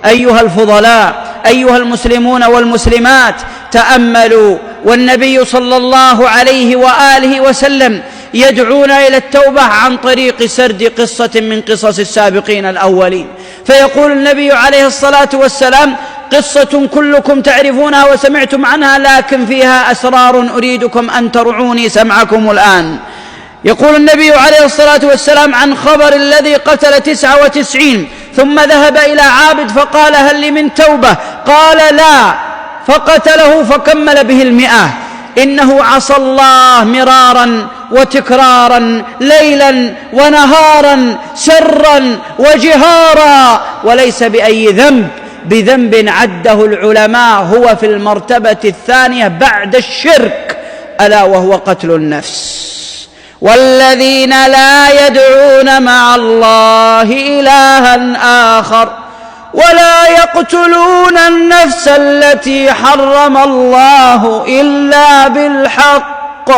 أيها الفضلاء، أيها المسلمون والمسلمات، تأملوا، والنبي صلى الله عليه وآله وسلم يدعونا إلى التوبة عن طريق سرد قصة من قصص السابقين الأولين. فيقول النبي عليه الصلاة والسلام: قصة كلكم تعرفونها وسمعتم عنها، لكن فيها أسرار أريدكم أن ترعوني سمعكم الآن. يقول النبي عليه الصلاة والسلام عن خبر الذي قتل 99 ثم ذهب إلى عابد فقال: هل لي من توبة؟ قال: لا، فقتله فكمل به 100. إنه عصى الله مرارا وتكرارا، ليلا ونهارا، سرا وجهارا، وليس بأي ذنب، بذنب عده العلماء هو في المرتبة الثانية بعد الشرك، ألا وهو قتل النفس. والذين لا يدعون مع الله إلها آخر ولا يقتلون النفس التي حرم الله إلا بالحق.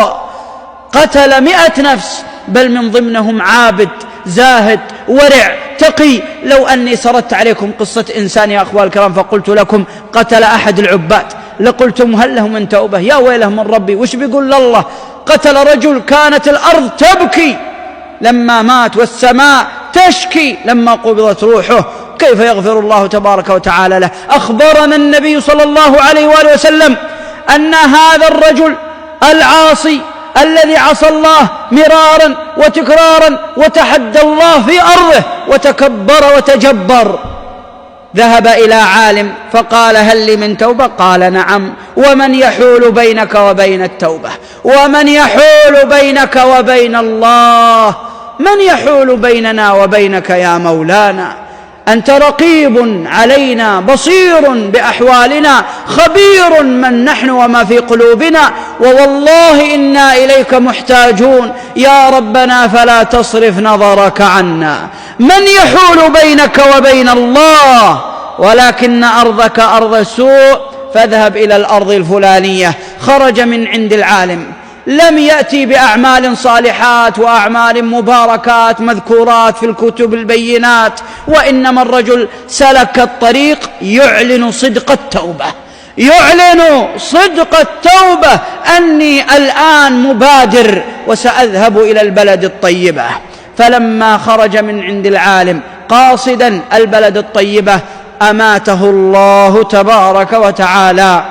قتل 100 نفس، بل من ضمنهم عابد زاهد ورع تقي. لو أني سردت عليكم قصة إنسان يا أخوان الكرام فقلت لكم قتل أحد العباد لقلتم هل له من توبة؟ يا ويله من ربي، وش بيقول لله؟ قتل رجل كانت الأرض تبكي لما مات والسماء تشكي لما قبضت روحه، كيف يغفر الله تبارك وتعالى له؟ أخبرنا النبي صلى الله عليه وآله وسلم أن هذا الرجل العاصي الذي عصى الله مرارا وتكرارا وتحدى الله في أرضه وتكبر وتجبر، ذهب إلى عالم فقال: هل لي من توبة؟ قال: نعم. ومن يحول بينك وبين التوبة؟ ومن يحول بينك وبين الله؟ من يحول بيننا وبينك يا مولانا؟ أنت رقيب علينا، بصير بأحوالنا، خبير من نحن وما في قلوبنا، ووالله إنا إليك محتاجون يا ربنا، فلا تصرف نظرك عنا. من يحول بينك وبين الله؟ ولكن أرضك أرض سوء، فاذهب إلى الأرض الفلانية. خرج من عند العالم، لم يأتي بأعمال صالحات وأعمال مباركات مذكورات في الكتب البينات، وإنما الرجل سلك الطريق يعلن صدق التوبة، يعلن صدق التوبة، أني الآن مبادر وسأذهب إلى البلد الطيبة. فلما خرج من عند العالم قاصدا البلد الطيبة أماته الله تبارك وتعالى.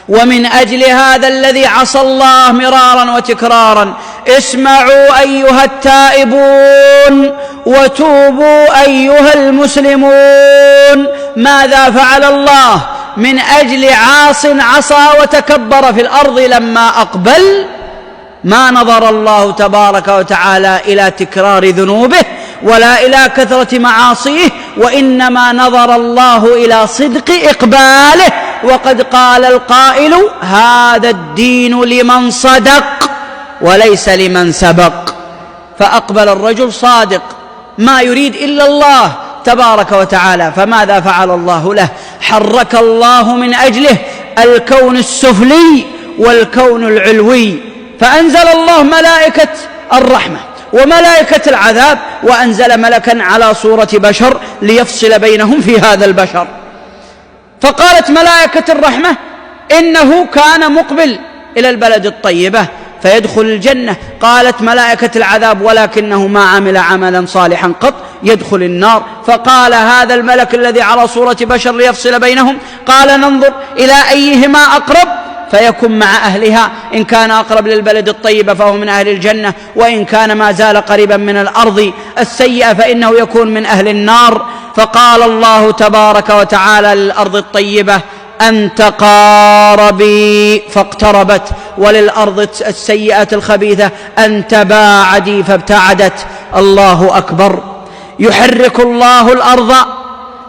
ومن أجل هذا الذي عصى الله مرارا وتكرارا، اسمعوا أيها التائبون وتوبوا أيها المسلمون، ماذا فعل الله من أجل عاص عصى وتكبر في الأرض لما أقبل؟ ما نظر الله تبارك وتعالى إلى تكرار ذنوبه ولا إلى كثرة معاصيه، وإنما نظر الله إلى صدق إقباله. وقد قال القائل: هذا الدين لمن صدق وليس لمن سبق. فأقبل الرجل صادق ما يريد إلا الله تبارك وتعالى، فماذا فعل الله له؟ حرك الله من أجله الكون السفلي والكون العلوي، فأنزل الله ملائكة الرحمة وملائكة العذاب، وأنزل ملكا على صورة بشر ليفصل بينهم في هذا البشر. فقالت ملائكة الرحمة: إنه كان مقبل إلى البلد الطيبة فيدخل الجنة. قالت ملائكة العذاب: ولكنه ما عمل عملا صالحا قط يدخل النار. فقال هذا الملك الذي على صورة بشر ليفصل بينهم: قال ننظر إلى أيهما أقرب فيكن مع أهلها، إن كان أقرب للبلد الطيبة فهو من أهل الجنة، وإن كان ما زال قريبا من الأرض السيئة فإنه يكون من أهل النار. فقال الله تبارك وتعالى للأرض الطيبة: أن تقاربي فاقتربت، وللأرض السيئة الخبيثة أن تباعدي فابتعدت. الله أكبر. يحرك الله الأرض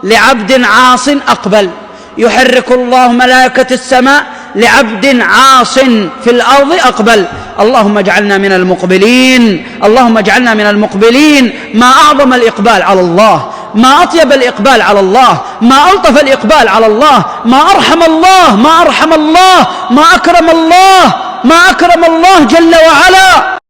لعبد عاص أقبل، يحرك الله ملائكة السماء لعبد عاص في الأرض أقبل. اللهم اجعلنا من المقبلين، اللهم اجعلنا من المقبلين. ما أعظم الإقبال على الله، ما أطيب الإقبال على الله، ما ألطف الإقبال على الله، ما أرحم الله، ما أرحم الله، ما أكرم الله، ما أكرم الله جل وعلا.